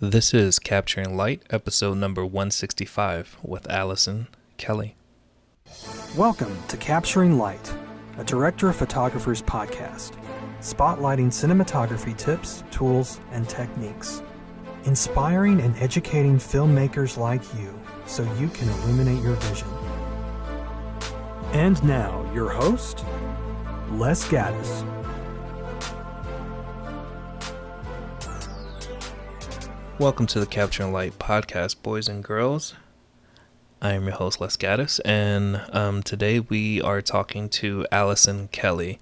This is Capturing Light, episode number 165 with Alison Kelly. Welcome to Capturing Light, a director of photographers podcast, spotlighting cinematography tips, tools, and techniques, inspiring and educating filmmakers like you so you can illuminate your vision. And now, your host, Les Gaddis. Welcome to the Capturing Light podcast, boys and girls. I am your host, Les Gaddis, and today we are talking to Alison Kelly,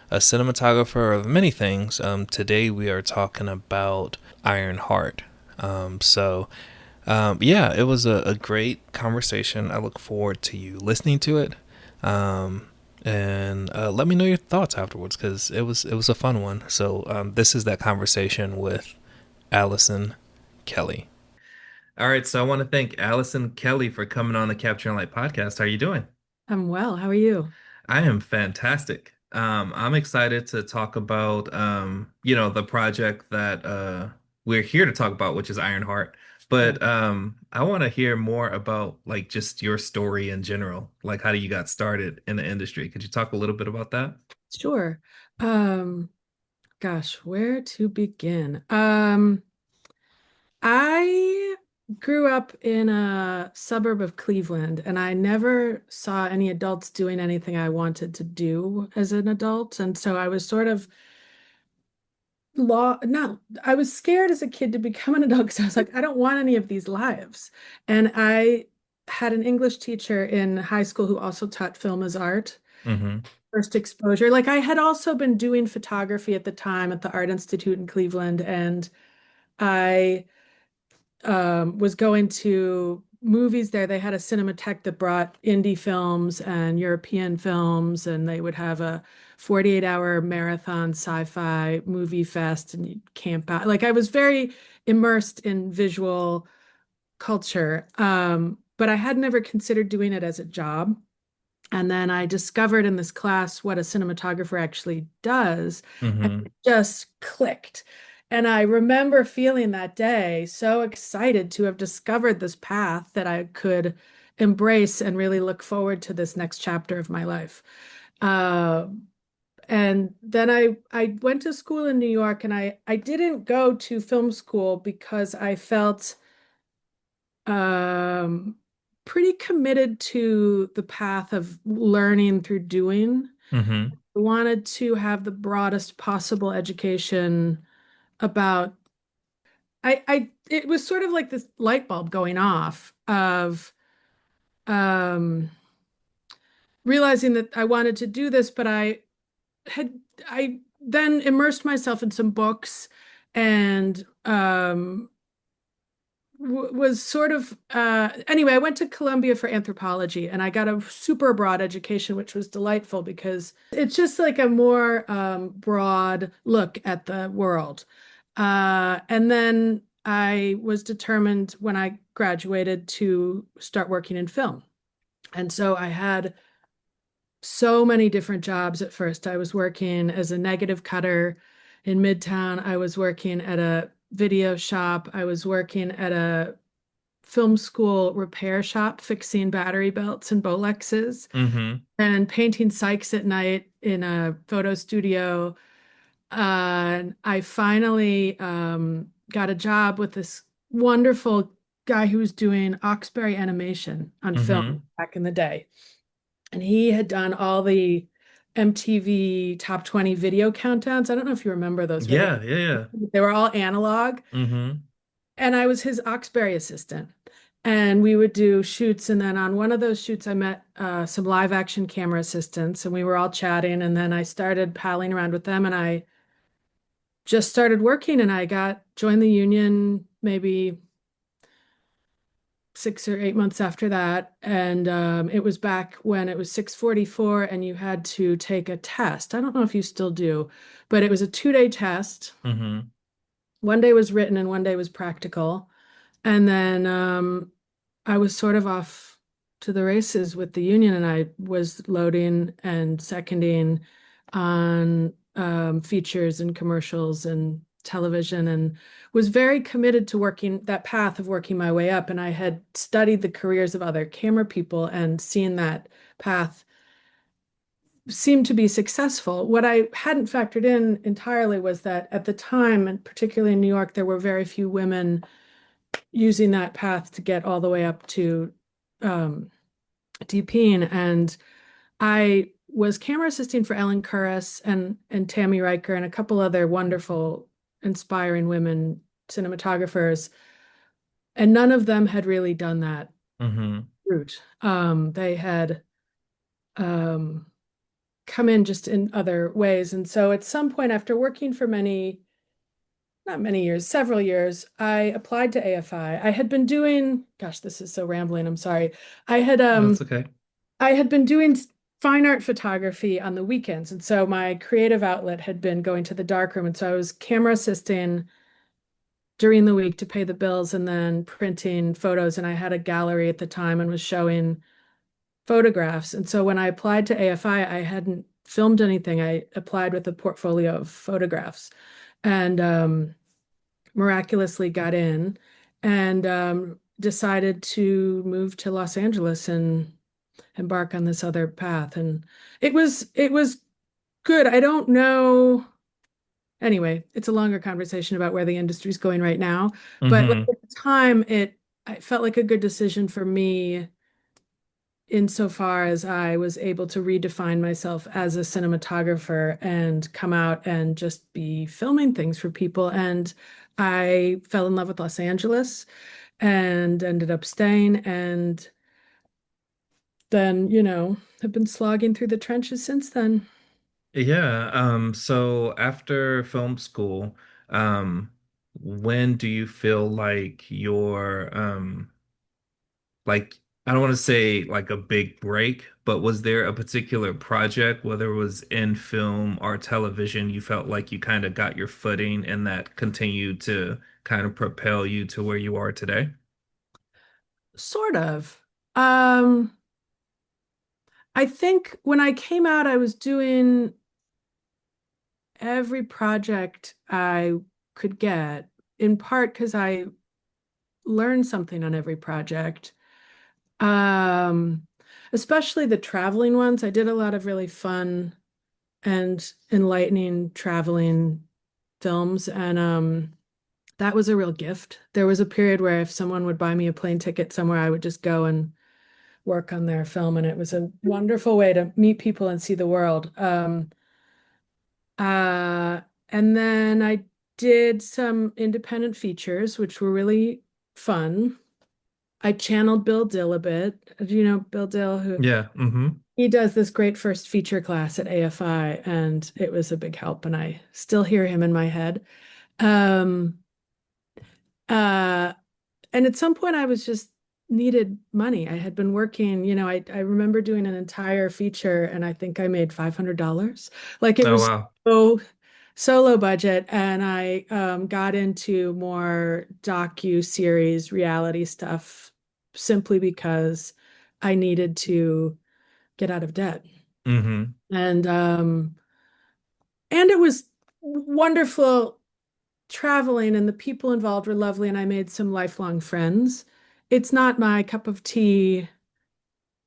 a cinematographer of many things. Today we are talking about Iron Heart. It was a great conversation. I look forward to you listening to it, and let me know your thoughts afterwards, because it was a fun one. So this is that conversation with Alison Kelly. All right, so I want to thank Alison Kelly for coming on the Capture and Light podcast. How are you doing? I'm well. How are you? I am fantastic. I'm excited to talk about, the project that we're here to talk about, which is Ironheart. But I want to hear more about like just your story in general, like how you got started in the industry. Could you talk a little bit about that? Sure. Gosh, where to begin? I grew up in a suburb of Cleveland, and I never saw any adults doing anything I wanted to do as an adult. And so I was sort of no, I was scared as a kid to become an adult because I was like, I don't want any of these lives. And I had an English teacher in high school who also taught film as art. Mm-hmm. First exposure. Like I had also been doing photography at the time at the Art Institute in Cleveland, and I was going to movies there. They had a cinematheque that brought indie films and European films, and they would have a 48-hour marathon sci-fi movie fest, and you'd camp out. Like I was very immersed in visual culture, but I had never considered doing it as a job. And then I discovered in this class what a cinematographer actually does, and Mm-hmm. it just clicked. And I remember feeling that day so excited to have discovered this path that I could embrace and really look forward to this next chapter of my life. Uh, and then I went to school in New York, and I didn't go to film school because I felt um, pretty committed to the path of learning through doing. Mm-hmm. I wanted to have the broadest possible education about it was sort of like this light bulb going off of um realizing that I wanted to do this, but had I then immersed myself in some books and was sort of anyway, I went to Columbia for anthropology, and I got a super broad education, which was delightful because it's just like a more broad look at the world. And then I was determined when I graduated to start working in film. And so I had so many different jobs at first. I was working as a negative cutter in Midtown. I was working at a video shop. I was working at a film school repair shop fixing battery belts and Bolexes, Mm-hmm. and painting Sykes at night in a photo studio. And I finally got a job with this wonderful guy who was doing Oxbury animation on Mm-hmm. film back in the day. And he had done all the MTV Top 20 video countdowns. I don't know if you remember those video. Yeah, yeah, yeah. They were all analog. Mm-hmm. And I was his Oxbury assistant. And we would do shoots. And then on one of those shoots, I met some live action camera assistants, and we were all chatting. And then I started palling around with them, and I just started working, and I joined the union maybe 6 or 8 months after that. And it was back when it was 644 and you had to take a test. I don't know if you still do, but it was a 2-day test. Mm-hmm. One day was written and one day was practical. And then I was sort of off to the races with the union, and I was loading and seconding on features and commercials and television and was very committed to working that path of working my way up. And I had studied the careers of other camera people and seen that path seemed to be successful. What I hadn't factored in entirely was that at the time, and particularly in New York, there were very few women using that path to get all the way up to um, DPing. And I was camera assisting for Ellen Kurris and Tammy Riker and a couple other wonderful, inspiring women cinematographers, and none of them had really done that Mm-hmm. route. They had um, come in just in other ways, and so at some point, after working for not many years, several years, I applied to AFI. I had been doing, gosh, this is so rambling. I'm sorry. I had um, That's okay. I had been doing fine art photography on the weekends. And so my creative outlet had been going to the darkroom. And so I was camera assisting during the week to pay the bills and then printing photos. And I had a gallery at the time and was showing photographs. And so when I applied to AFI, I hadn't filmed anything. I applied with a portfolio of photographs and miraculously got in and decided to move to Los Angeles and embark on this other path. And it was good. I don't know. Anyway, it's a longer conversation about where the industry's going right now. But like Mm-hmm. at the time, I felt like a good decision for me insofar as I was able to redefine myself as a cinematographer and come out and just be filming things for people. And I fell in love with Los Angeles and ended up staying. And then, have been slogging through the trenches since then. Yeah. So after film school, um, when do you feel like like I don't want to say like a big break, but was there a particular project, whether it was in film or television, you felt like you kind of got your footing and that continued to kind of propel you to where you are today? Sort of. Um, I think when I came out, I was doing every project I could get, in part because I learned something on every project. Um, Especially the traveling ones. I did a lot of really fun and enlightening traveling films, and that was a real gift. There was a period where if someone would buy me a plane ticket somewhere, I would just go and work on their film, and it was a wonderful way to meet people and see the world. Uh, and then I did some independent features, which were really fun. I channeled Bill Dill a bit. Do you know Bill Dill, who Yeah. Mm-hmm. he does this great first feature class at AFI, and it was a big help, and I still hear him in my head. Um, uh, And at some point, I was just needed money. I had been working, I remember doing an entire feature and I think I made $500. Like it Oh was wow. so low budget. And I got into more docu-series reality stuff simply because I needed to get out of debt. Mm-hmm. And it was wonderful traveling and the people involved were lovely and I made some lifelong friends. It's not my cup of tea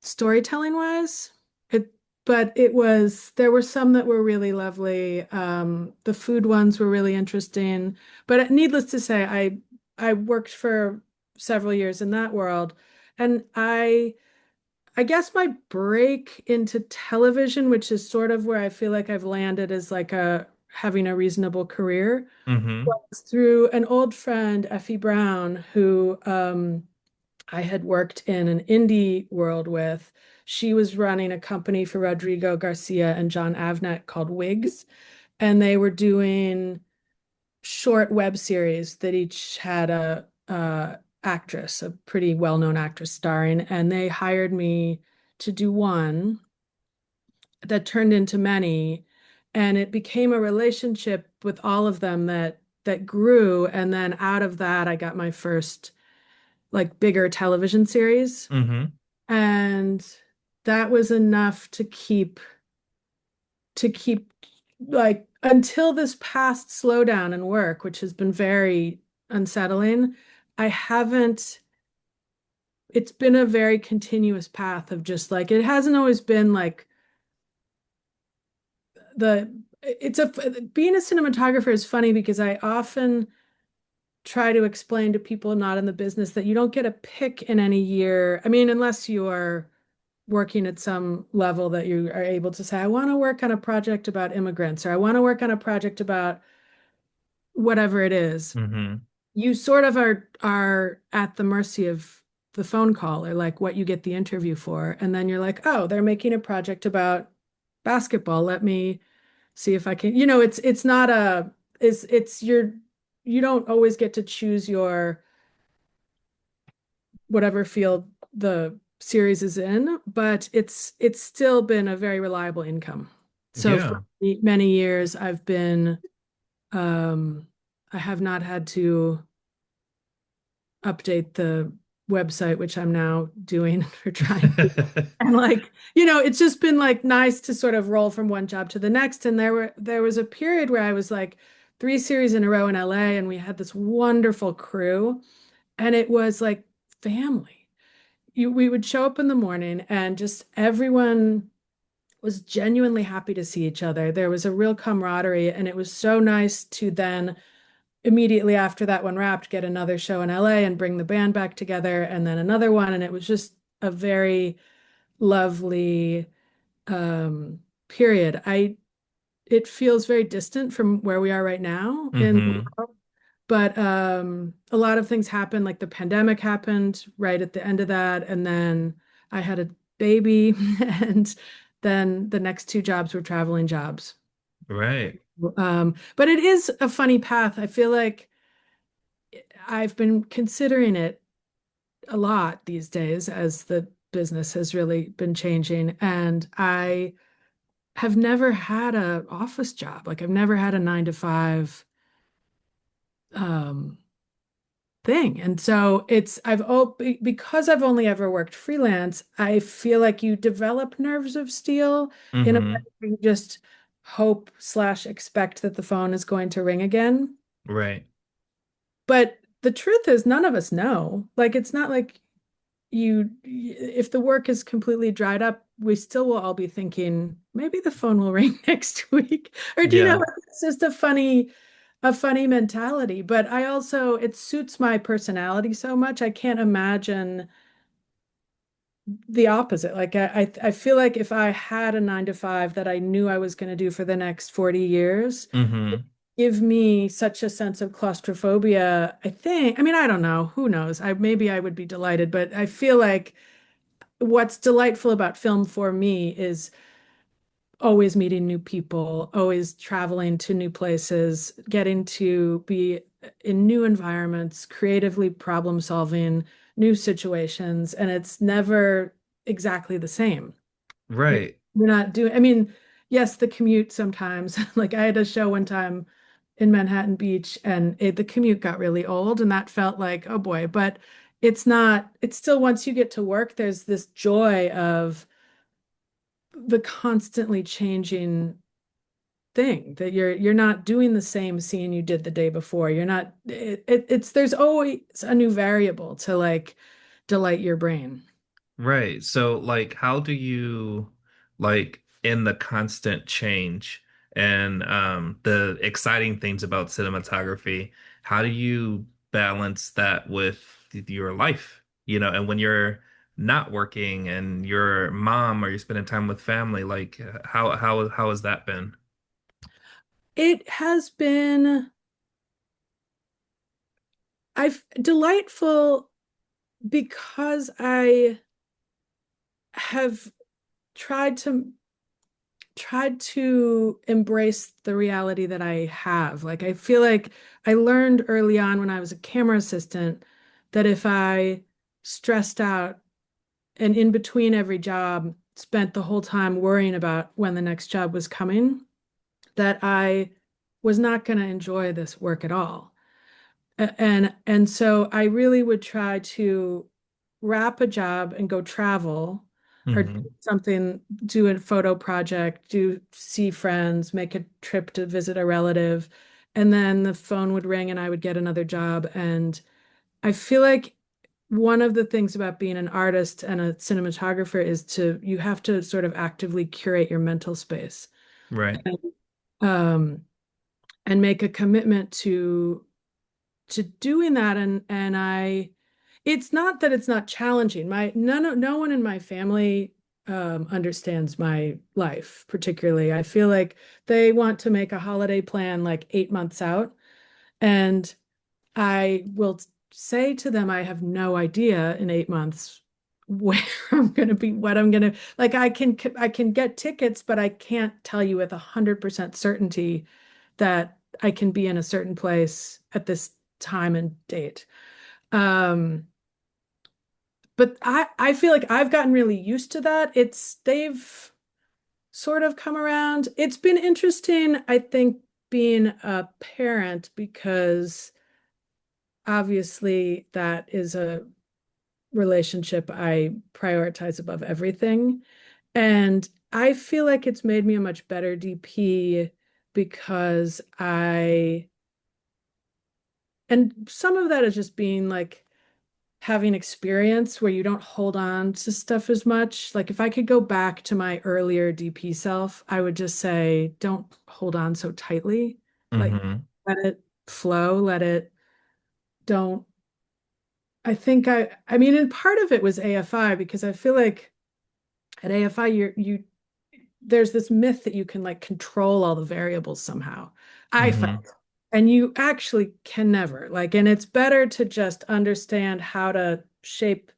storytelling wise. It but there were some that were really lovely. The food ones were really interesting. But needless to say, I worked for several years in that world. And I guess my break into television, which is sort of where I feel like I've landed as like a having a reasonable career Mm-hmm. was through an old friend, Effie Brown, who I had worked in an indie world with. She was running a company for Rodrigo Garcia and John Avnet called Wigs, and they were doing short web series that each had a actress, a pretty well-known actress starring, and they hired me to do one that turned into many, and it became a relationship with all of them that grew, and then out of that I got my first like bigger television series, Mm-hmm. and that was enough to keep like until this past slowdown in work, which has been very unsettling, I haven't, it's been a very continuous path of just like, it hasn't always been like the, it's a, being a cinematographer is funny because I often try to explain to people not in the business that you don't get a pick in any year. I mean, unless you are working at some level that you are able to say, I want to work on a project about immigrants, or I want to work on a project about whatever it is. Hmm. You sort of are at the mercy of the phone call or like what you get the interview for. And then you're like, oh, they're making a project about basketball. Let me see if I can, it's not a, it's your, you don't always get to choose your whatever field the series is in, but it's still been a very reliable income. So for Yeah. many years I've been um I have not had to update the website, which I'm now doing or trying to. And like, it's just been like nice to sort of roll from one job to the next. And there was a period where I was like 3 series in a row in LA and we had this wonderful crew and it was like family. We would show up in the morning and just everyone was genuinely happy to see each other. There was a real camaraderie and it was so nice to then immediately after that one wrapped, get another show in LA and bring the band back together and then another one. And it was just a very lovely period. It feels very distant from where we are right now in the Hmm. world, but a lot of things happened, like the pandemic happened right at the end of that. And then I had a baby and then the next two jobs were traveling jobs. Right. But it is a funny path. I feel like I've been considering it a lot these days as the business has really been changing. And I have never had a office job. Like I've never had a 9 to 5 um, thing. And so because I've only ever worked freelance, I feel like you develop nerves of steel in a way Hmm. where you just hope slash expect that the phone is going to ring again. Right. But the truth is, none of us know. Like, it's not like if the work is completely dried up, we still will all be thinking, maybe the phone will ring next week. Or Yeah. it's just a funny mentality. But I also, it suits my personality so much. I can't imagine the opposite. Like I feel like if I had a 9 to 5 that I knew I was going to do for the next 40 years, Hmm. give me such a sense of claustrophobia. I think, I mean, I don't know, who knows? Maybe I would be delighted, but I feel like what's delightful about film for me is always meeting new people, always traveling to new places, getting to be in new environments, creatively problem solving new situations, and it's never exactly the same. Right. You're not doing, I mean, yes, the commute sometimes. Like I had a show one time in Manhattan Beach and the commute got really old and that felt like, oh boy, but it's not, it's still once you get to work, there's this joy of the constantly changing thing that you're not doing the same scene you did the day before. You're not it's there's always a new variable to like delight your brain. Right. So, like, how do you, like, in the constant change and the exciting things about cinematography, how do you balance that with your life? And when you're not working and your mom or you're spending time with family, like, how has that been? It has been I've delightful because I have tried to embrace the reality that I have. Like I feel like I learned early on when I was a camera assistant that if I stressed out and in between every job spent the whole time worrying about when the next job was coming, that I was not going to enjoy this work at all. And so I really would try to wrap a job and go travel or Hmm. something, do a photo project, do see friends, make a trip to visit a relative, and then the phone would ring and I would get another job. And I feel like one of the things about being an artist and a cinematographer is you have to sort of actively curate your mental space. Right. Um, and make a commitment to doing that. And I it's not that it's not challenging. No one in my family understands my life particularly. I feel like they want to make a holiday plan like 8 months out, and I will say to them, I have no idea in 8 months where I'm going to be, what I'm going to like. I can get tickets, but I can't tell you with 100% certainty that I can be in a certain place at this time and date. Um, but I feel like I've gotten really used to that. They've sort of come around. It's been interesting, I think, being a parent because obviously that is a relationship I prioritize above everything. And I feel like it's made me a much better DP because and some of that is just being like having experience where you don't hold on to stuff as much. Like if I could go back to my earlier DP self, I would just say, don't hold on so tightly. Like Hmm. let it flow, don't. I mean, and part of it was AFI because I feel like at AFI there's this myth that you can like control all the variables somehow. I Hmm. felt. And you actually can never. Like, and it's better to just understand how to shape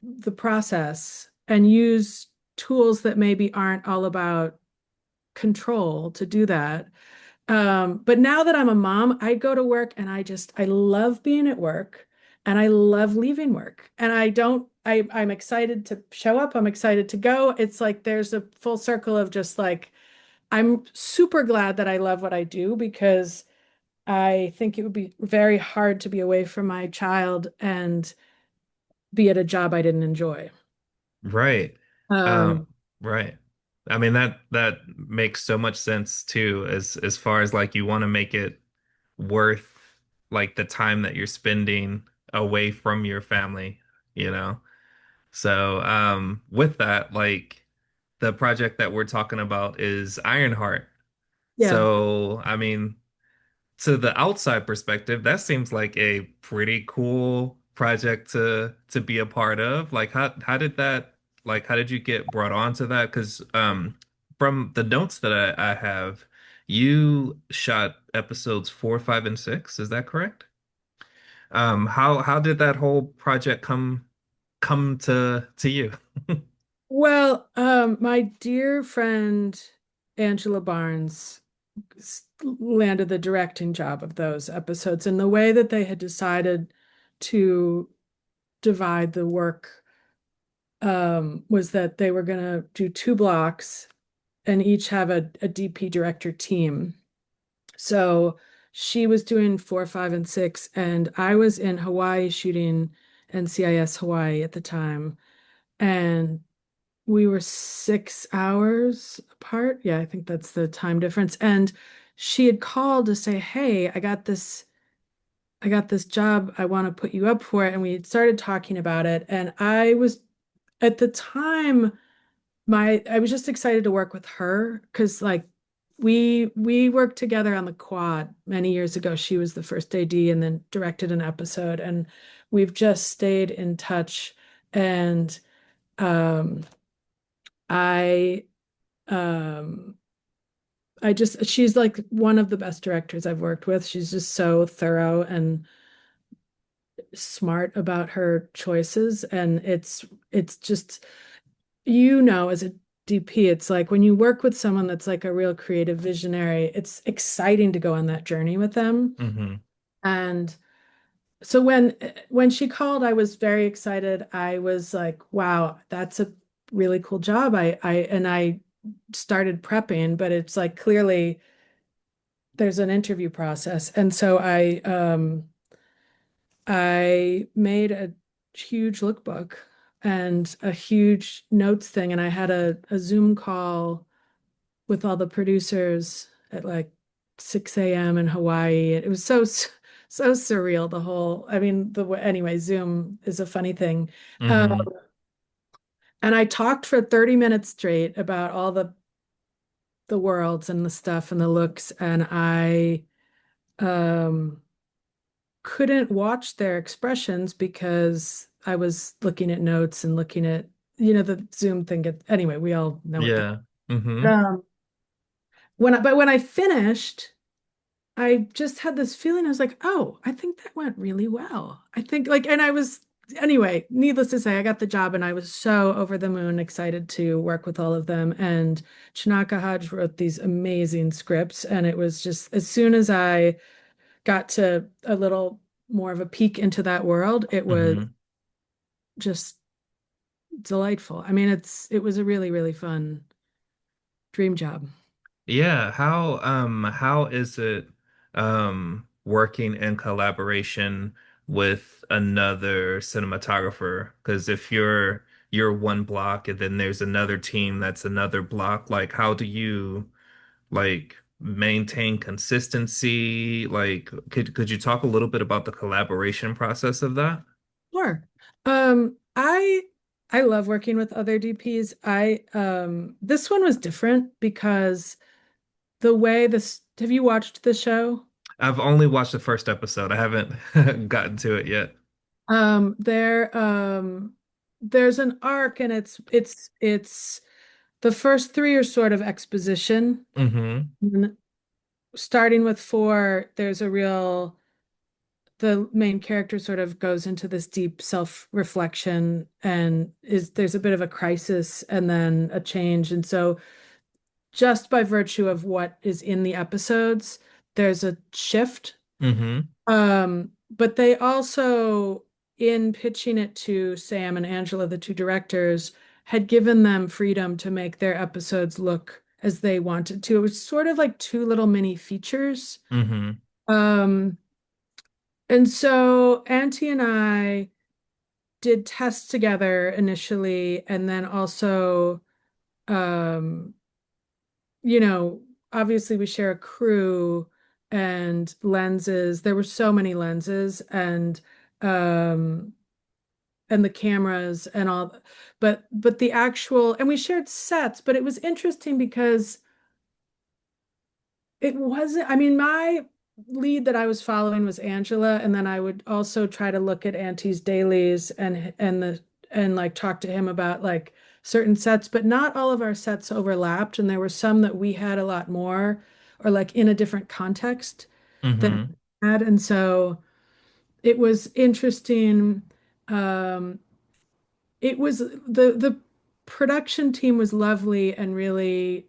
the process and use tools that maybe aren't all about control to do that. But now that I'm a mom, I go to work and I love being at work and I love leaving work. And I'm excited to show up. I'm excited to go. It's like there's a full circle of just like, I'm super glad that I love what I do because I think it would be very hard to be away from my child and be at a job I didn't enjoy. Right. Um, Um, right. I mean that makes so much sense too, as far as like you want to make it worth like the time that you're spending away from your family, you know? So, with that, like the project that we're talking about is Ironheart. yeah. So, I mean, to the outside perspective, that seems like a pretty cool project to be a part of. Like how did that like how did you get brought onto that? Because from the notes that I have, you shot episodes 4, 5, and 6. Is that correct? How did that whole project come to you? Well, my dear friend Angela Barnes landed the directing job of those episodes, and the way that they had decided to divide the work was that they were going to do two blocks and each have a DP director team. So she was doing 4, 5, and 6, and I was in Hawaii shooting NCIS Hawaii at the time. And we were 6 hours apart. Yeah, I think that's the time difference. And she had called to say, "Hey, I got this job. I want to put you up for it." And we had started talking about it. And I was at the time, I was just excited to work with her because like we worked together on the quad many years ago. She was the first AD and then directed an episode, and we've just stayed in touch. And um I um she's like one of the best directors I've worked with. She's just so thorough and smart about her choices. And it's just, as a DP, it's like when you work with someone that's like a real creative visionary, it's exciting to go on that journey with them. Hmm. And so when she called, I was very excited. I was like, wow, that's a really cool job. I started prepping, but it's like clearly there's an interview process. And so I made a huge lookbook and a huge notes thing. And I had a Zoom call with all the producers at like 6 a.m. in Hawaii. It was so surreal, the whole, I mean, anyway, Zoom is a funny thing. Uh, Mm-hmm. and I talked for 30 minutes straight about all the worlds and the stuff and the looks, and I um couldn't watch their expressions because I was looking at notes and looking at, the Zoom thing. Anyway, we all know what that. Yeah. Mm-hmm. But when I finished, I just had this feeling. I was like, oh, I think that went really well. I think like, and I was, anyway, needless to say, I got the job and I was so over the moon excited to work with all of them. And Chinaka Hodge wrote these amazing scripts. And it was just, as soon as I got to a little more of a peek into that world, it was Mm-hmm. just delightful. I mean, it was a really, really fun dream job. Yeah, how is it working in collaboration with another cinematographer? Because if you're one block and then there's another team that's another block, like how do you like maintain consistency? Like could you talk a little bit about the collaboration process of that? Sure. I love working with other DPs. I This one was different because the way this have you watched the show? I've only watched the first episode. I haven't gotten to it yet. There there's an arc, and it's the first three are sort of exposition. Mm-hmm. And starting with four, the main character sort of goes into this deep self-reflection, and there's a bit of a crisis and then a change. And so just by virtue of what is in the episodes, there's a shift. Mm-hmm. But they also, in pitching it to Sam and Angela, the two directors, had given them freedom to make their episodes look as they wanted to. It was sort of like two little mini features. Mm-hmm. Um, and so Auntie and I did tests together initially, and then also, um, you know, obviously we share a crew and lenses. There were so many lenses um and the cameras and all, but the actual, and we shared sets, but it was interesting because it wasn't, I mean, my lead that I was following was Angela, and then I would also try to look at Auntie's dailies and like talk to him about like certain sets, but not all of our sets overlapped, and there were some that we had a lot more or like in a different context than Mm-hmm. we had. And so it was interesting. Um, it was the production team was lovely and really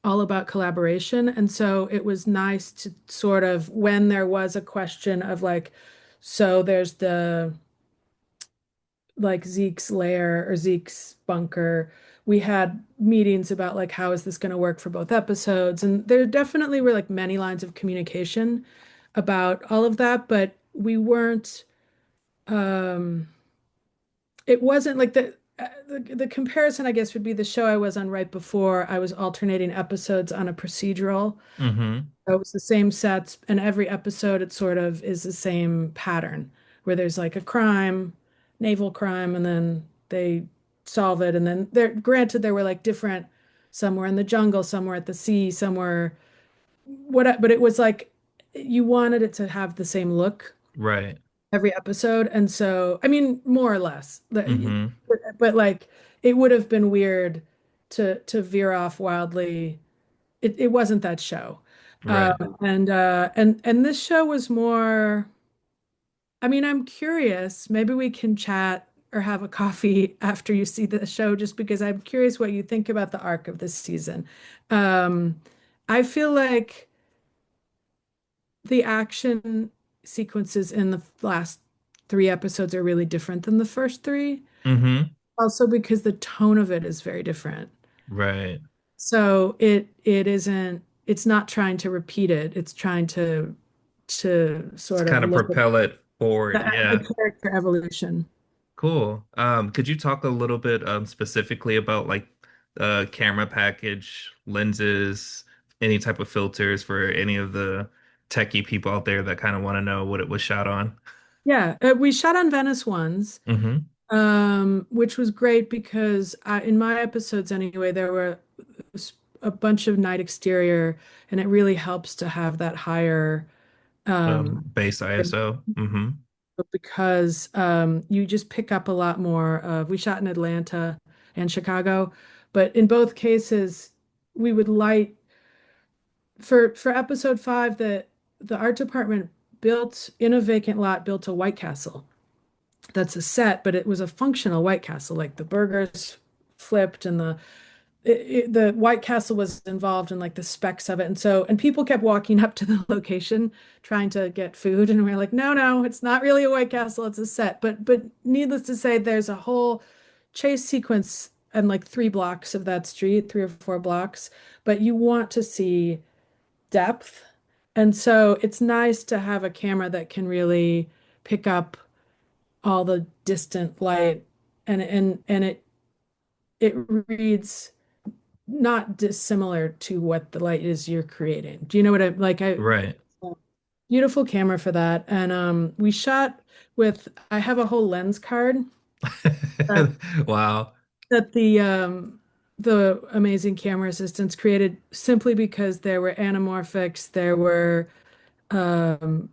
all about collaboration. And so it was nice to sort of, when there was a question of like, so there's the like Zeke's lair or Zeke's bunker. We had meetings about like, how is this going to work for both episodes? And there definitely were like many lines of communication about all of that, but we weren't, um, it wasn't like the comparison, I guess, would be the show I was on right before. I was alternating episodes on a procedural. Mm-hmm. So it was the same sets, and every episode it sort of is the same pattern where there's like a crime, naval crime, and then they solve it. And then granted, there were like different, some were in the jungle, some were at the sea, some were but it was like you wanted it to have the same look Right. every episode. And so, I mean, more or less, Mm-hmm. but like it would have been weird to veer off wildly. It wasn't that show. Right. And this show was more, I mean, I'm curious. Maybe we can chat or have a coffee after you see the show, just because I'm curious what you think about the arc of this season. Um, I feel like the action sequences in the last three episodes are really different than the first three. Mm-hmm. Also because the tone of it is very different. Right. So it's not trying to repeat it. It's trying to It's sort of kind of look at propel it forward. the Yeah. character evolution. Cool. Could you talk a little bit specifically about like camera package, lenses, any type of filters for any of the techie people out there that kind of want to know what it was shot on? Yeah, we shot on Venice once, Mm-hmm. which was great because in my episodes anyway, there were a bunch of night exterior, and it really helps to have that higher Base ISO. Mm-hmm. because you just pick up a lot more of. We shot in Atlanta and Chicago, but in both cases, we would light for episode 5. The art department built in a vacant lot, built a White Castle. That's a set, but it was a functional White Castle. Like the burgers flipped, and the White Castle was involved in like the specs of it. And people kept walking up to the location trying to get food. And we are like, no, no, it's not really a White Castle, it's a set. But needless to say, there's a whole chase sequence and like 3 blocks of that street, 3 or 4 blocks. But you want to see depth. And so it's nice to have a camera that can really pick up all the distant light, and it reads not dissimilar to what the light is you're creating. Do you know what I like? Right. Beautiful camera for that. And we shot with, I have a whole lens card that Wow. that the amazing camera assistants created simply because there were anamorphics, there were um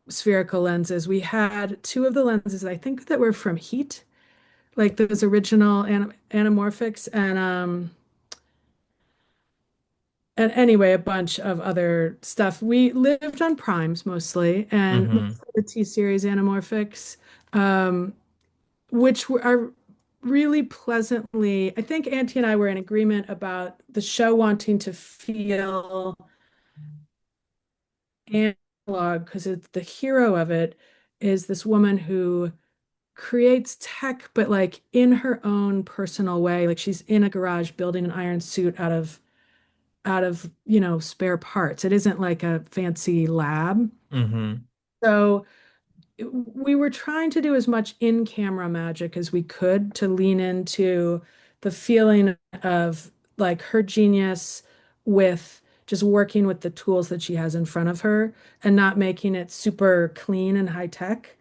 spherical lenses. We had two of the lenses I think that were from Heat, like those original anamorphics, and anyway, a bunch of other stuff. We lived on primes mostly, and Mm-hmm. mostly the T series anamorphics, um, are really pleasantly. I think Auntie and I were in agreement about the show wanting to feel analog because the hero of it is this woman who creates tech, but like in her own personal way. Like she's in a garage building an iron suit out of spare parts. It isn't like a fancy lab. Mm-hmm. So we were trying to do as much in-camera magic as we could to lean into the feeling of like her genius with just working with the tools that she has in front of her and not making it super clean and high tech.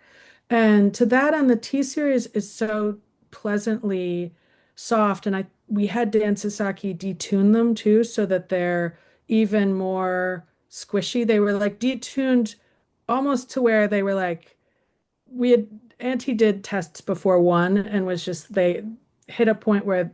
And to that end, the T series is so pleasantly soft. And we had Dan Sasaki detune them too, so that they're even more squishy. They were like detuned almost to where they were like, we had Auntie did tests before one and was just, they hit a point where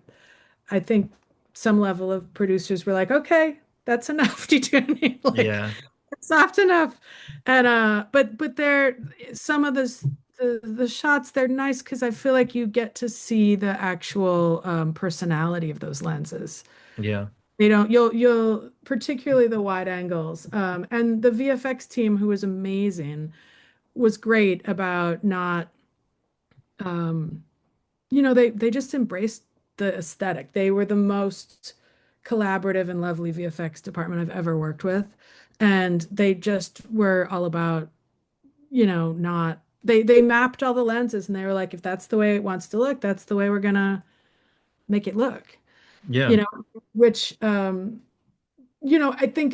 I think some level of producers were like, okay, that's enough detuning. Like Yeah. it's soft enough. And but they're some of the shots, they're nice because I feel like you get to see the actual personality of those lenses. Yeah. They don't, you'll particularly the wide angles. And the VFX team, who was amazing, was great about not um they just embraced the aesthetic. They were the most collaborative and lovely VFX department I've ever worked with. And they just were all about, not they mapped all the lenses, and they were like, if that's the way it wants to look, that's the way we're gonna make it look. You Yeah. know, which I think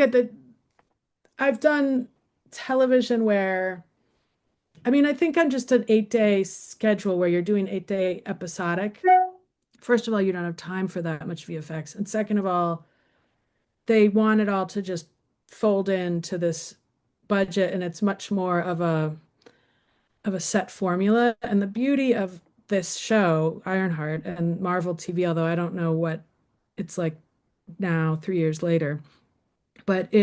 I've done television where I think on just an 8-day schedule where you're doing 8-day episodic, first of all, you don't have time for that much VFX. And second of all, they want it all to just fold into this budget, and it's much more of a set formula. And the beauty of this show, Ironheart and Marvel TV, although I don't know what it's like now, 3 years later, but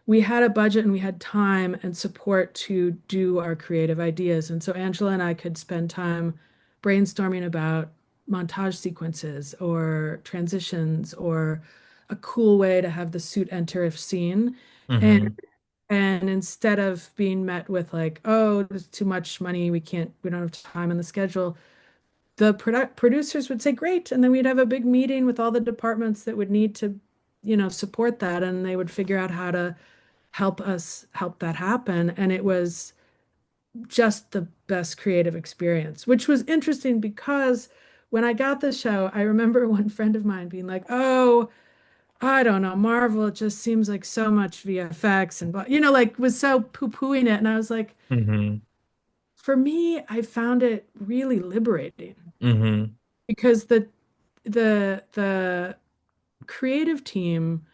we had a budget and we had time and support to do our creative ideas. And so Angela and I could spend time brainstorming about montage sequences or transitions or a cool way to have the suit enter a scene. And Mm-hmm. and instead of being met with like, oh, there's too much money, we don't have time in the schedule, the producers would say, great. And then we'd have a big meeting with all the departments that would need to, support that. And they would figure out how to help us help that happen. And it was just the best creative experience, which was interesting because when I got the show, I remember one friend of mine being like, "Oh, I don't know, Marvel, it just seems like so much VFX and like was so poo-pooing it." And I was like, Hmm. for me, I found it really liberating Hmm. because the creative team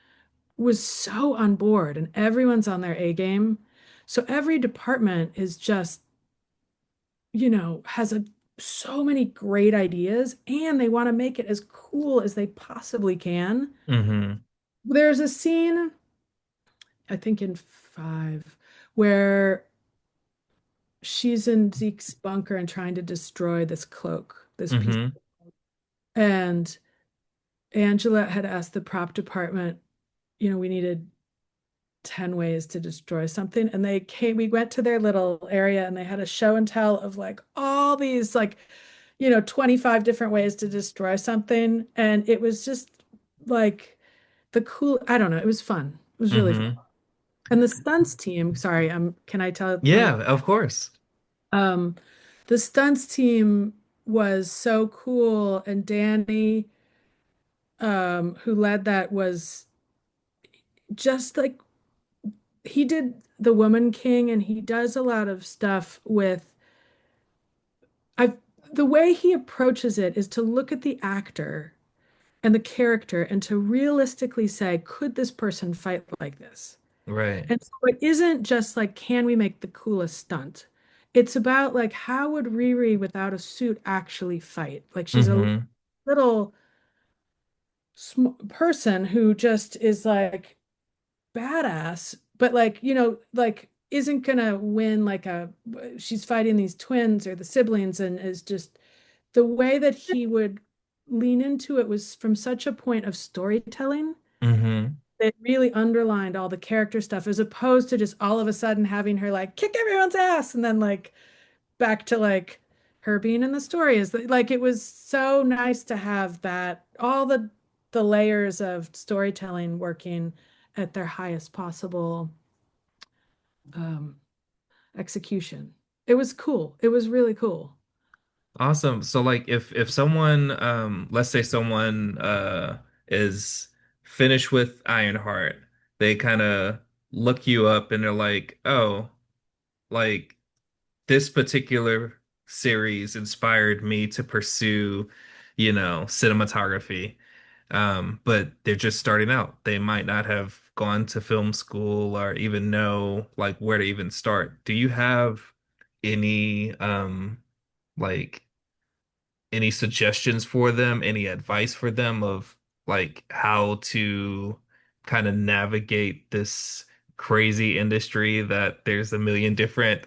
was so on board and everyone's on their A game. So every department is just, has so many great ideas and they want to make it as cool as they possibly can. Hmm. There's a scene, I think in five, where she's in Zeke's bunker and trying to destroy this cloak, this piece. Hmm. And Angela had asked the prop department, we needed 10 ways to destroy something. And we went to their little area and they had a show and tell of like all these, like, 25 different ways to destroy something. And it was just like I don't know, it was fun. It was really fun. Hmm. And the stunts team, sorry, can I tell Yeah, you? of course. Um, the stunts team was so cool. And Danny, who led that, was just like he did the Woman King, and he does a lot of stuff with I the way he approaches it is to look at the actor and the character and to realistically say, could this person fight like this? Right. And so it isn't just like, can we make the coolest stunt? It's about like, how would Riri without a suit actually fight? Like she's a Hmm. little sm person who just is like badass, but like, like isn't gonna win like she's fighting these twins or the siblings and is just the way that he would lean into it was from such a point of storytelling Hmm. that really underlined all the character stuff as opposed to just all of a sudden having her like kick everyone's ass and then like back to like her being in the story is like it was so nice to have that all the layers of storytelling working at their highest possible um execution. It was cool. It was really cool. Awesome. So like if someone let's say someone is finished with Ironheart, they kind of look you up and they're like, "Oh, like this particular series inspired me to pursue, cinematography." But they're just starting out. They might not have gone to film school or even know like where to even start. Do you have any like any suggestions for them, any advice for them of like how to kind of navigate this crazy industry that there's a million different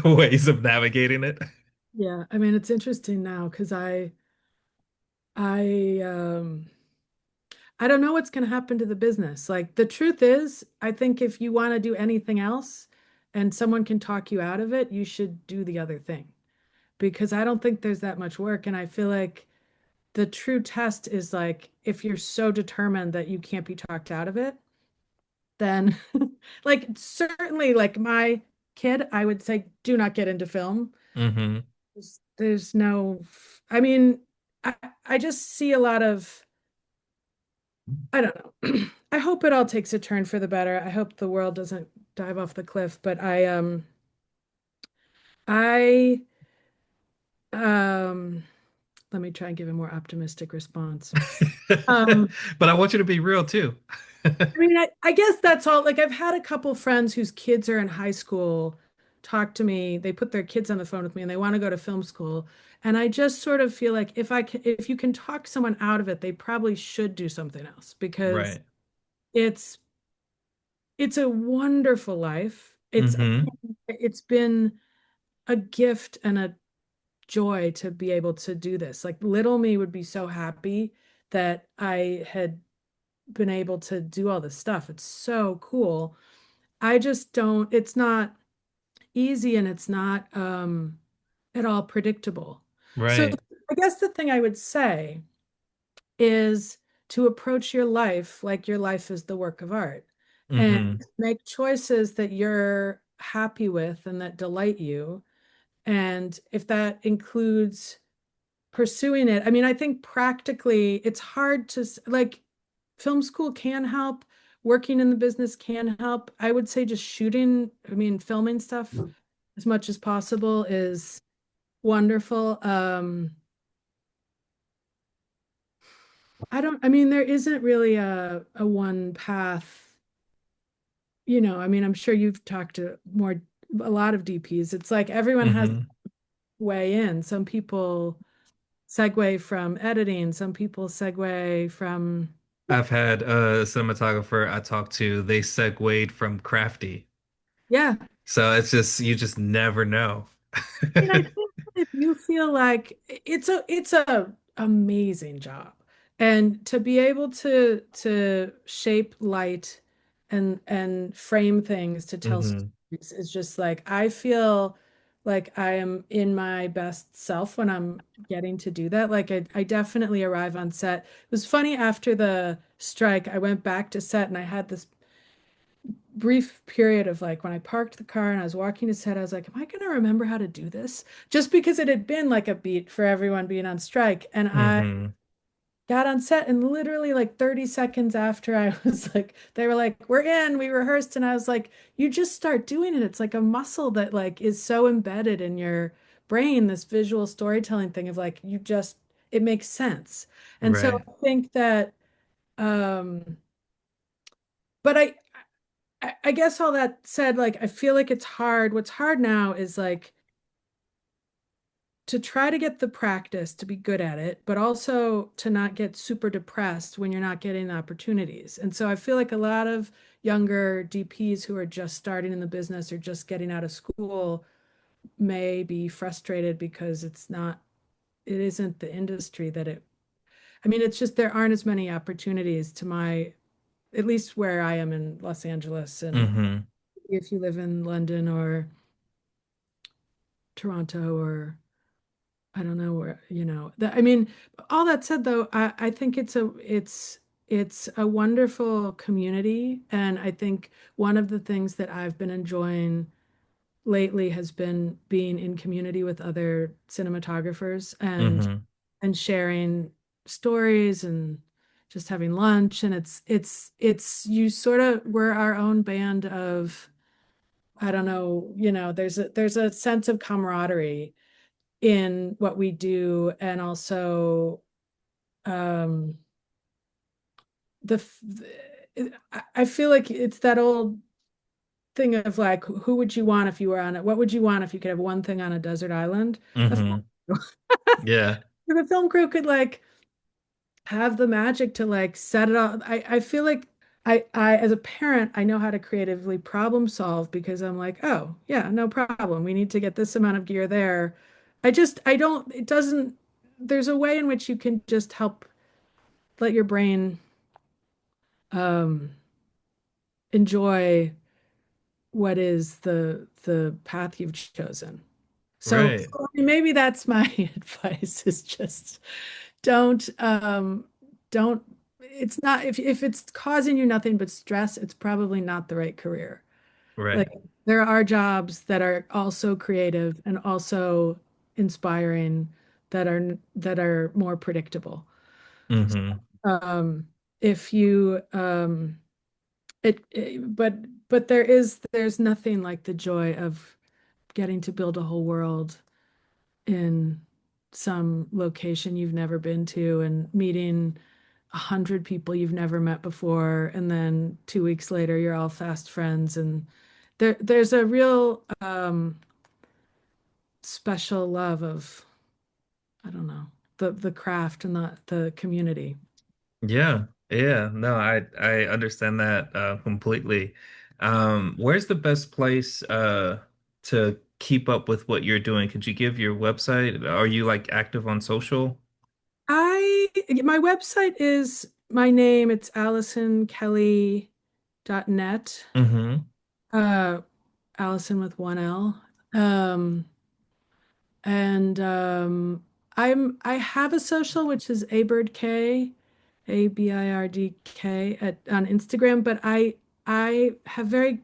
ways of navigating it? Yeah, I mean it's interesting now because I I don't know what's going to happen to the business. Like the truth is, I think if you want to do anything else and someone can talk you out of it, you should do the other thing because I don't think there's that much work. And I feel like the true test is like if you're so determined that you can't be talked out of it, then like certainly like my kid, I would say do not get into film. Hmm. There's no, I mean, I, I just see a lot of I don't know. I hope it all takes a turn for the better. I hope the world doesn't dive off the cliff, but I um let me try and give a more optimistic response. Um But I want you to be real too. I mean I guess that's all like I've had a couple friends whose kids are in high school talk to me. They put their kids on the phone with me and they want to go to film school. And I just sort of feel like if you can talk someone out of it, they probably should do something else because Right. it's it's a wonderful life. Hmm. It's been a gift and a joy to be able to do this. Like little me would be so happy that I had been able to do all this stuff. It's so cool. I just don't, it's not easy and it's not at all predictable. So Right. I guess the thing I would say is to approach your life like your life is the work of art and Hmm. make choices that you're happy with and that delight you. And if that includes pursuing it, I mean, I think practically it's hard to like film school can help, working in the business can help. I would say just shooting, I mean, filming stuff as much as possible is wonderful. I mean, there isn't really a one path, I mean, I'm sure you've talked to a lot of DPs. It's like everyone has Hmm. way in. Some people segue from editing, some people segue from, I've had a cinematographer I talked to, they segued from crafty. yeah. So it's just you just never know. And I think if you feel like it's a amazing job. And to be able to shape light and frame things to tell Hmm. stories is just like I feel like I am in my best self when I'm getting to do that. Like I definitely arrive on set. It was funny after the strike, I went back to set and I had this brief period of like when I parked the car and I was walking to set, I was like, am I going to remember how to do this? Just because it had been like a beat for everyone being on strike. And I Hmm. got on set and literally like 30 seconds after I was like, they were like, we're in, we rehearsed. And I was like, you just start doing it. It's like a muscle that like is so embedded in your brain, this visual storytelling thing of like, it makes sense. And so Right. I think that, um, but I guess all that said, like I feel like it's hard. What's hard now is like to try to get the practice to be good at it, but also to not get super depressed when you're not getting the opportunities. And so I feel like a lot of younger DPs who are just starting in the business or just getting out of school may be frustrated because it isn't the industry I mean, it's just there aren't as many opportunities at least where I am in Los Angeles. And Hmm. if you live in London or Toronto or I don't know where, I mean, all that said though, I think it's a wonderful community. And I think one of the things that I've been enjoying lately has been being in community with other cinematographers Hmm. and sharing stories and just having lunch. And it's you sort of we're our own band of, I don't know, there's a sense of camaraderie in what we do, and also um the I feel like it's that old thing of like who would you want if you were on it, what would you want if you could have one thing on a desert island? A film Hmm. crew. Yeah. If a film crew could like have the magic to like set it up. I feel like I as a parent I know how to creatively problem solve because I'm like, oh yeah, no problem, we need to get this amount of gear there. I don't, it doesn't, there's a way in which you can just help let your brain um enjoy what is the path you've chosen. Right. I mean, maybe that's my advice is just don't don't it's not if it's causing you nothing but stress, it's probably not the right career. Like Right. there are jobs that are also creative and also inspiring that are more predictable. Hmm. Um if you but there's nothing like the joy of getting to build a whole world in some location you've never been to and meeting 100 people you've never met before, and then 2 weeks later you're all fast friends, and there's a real special love of, I don't know, the craft and the community. Yeah. Yeah. No, I understand that completely. Where's the best place to keep up with what you're doing? Could you give your website? Are you like active on social? My website is my name, it's AlisonKelly.net. Hmm. uh Allison with one L. Um and I have a social which is ABirdK, ABIRDK on Instagram, but I have very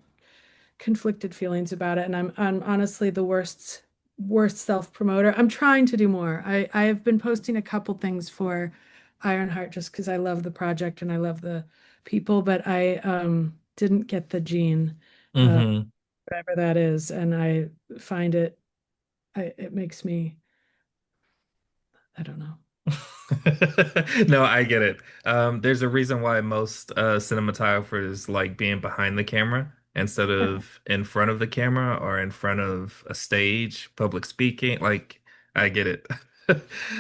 conflicted feelings about it, and I'm honestly the worst. worst self-promoter. I'm trying to do more. I have been posting a couple things for Ironheart just because I love the project and I love the people, but I didn't get the gene, uh, Hmm. whatever that is, and I find it makes me, I don't know. No, I get it. There's a reason why most cinematographers like being behind the camera instead Yeah, of in front of the camera or in front of a stage, public speaking. Like, I get it.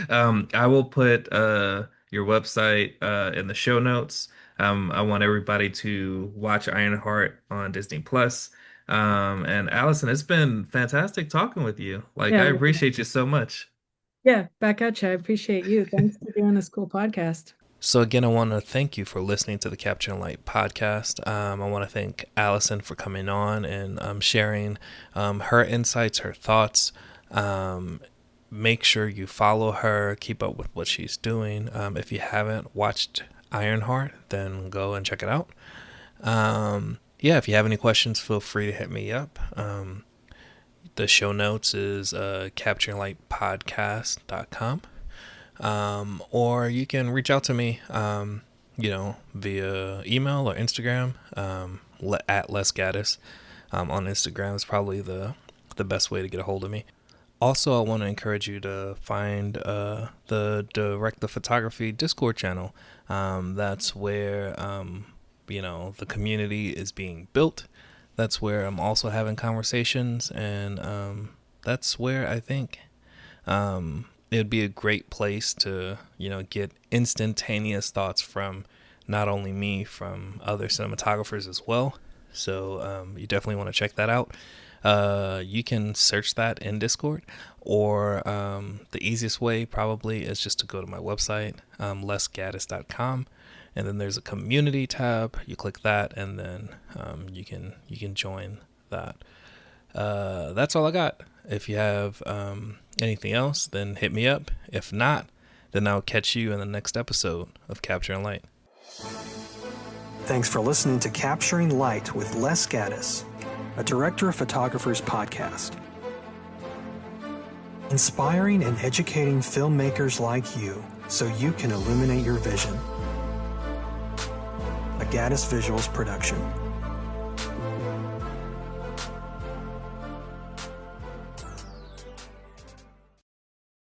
I will put your website in the show notes. I want everybody to watch Ironheart on Disney Plus. And Allison, it's been fantastic talking with you. Like, I yeah, appreciate you so much. yeah. Back at you. I appreciate you. Thanks for doing this cool podcast. So again, I want to thank you for listening to the Capture and Light podcast. I want to thank Allison for coming on and sharing her insights, her thoughts. Make sure you follow her, keep up with what she's doing. If you haven't watched Ironheart, then go and check it out. Yeah, if you have any questions, feel free to hit me up. The show notes is capturinglightpodcast.com. Or you can reach out to me, via email or Instagram, at Les Gaddis. On Instagram is probably the best way to get a hold of me. Also, I want to encourage you to find the Direct the Photography Discord channel. That's where the community is being built. That's where I'm also having conversations, and that's where I think it'd be a great place to get instantaneous thoughts from not only me, from other cinematographers as well. So you definitely want to check that out. You can search that in Discord, or the easiest way probably is just to go to my website, lesgaddis.com, and then there's a community tab. You click that, and then you can join that. That's all I got. If you have anything else, then hit me up. If not, then I'll catch you in the next episode of Capturing Light. Thanks for listening to Capturing Light with Les Gaddis, a Director of Photographers podcast. Inspiring and educating filmmakers like you so you can illuminate your vision. A Gaddis Visuals production.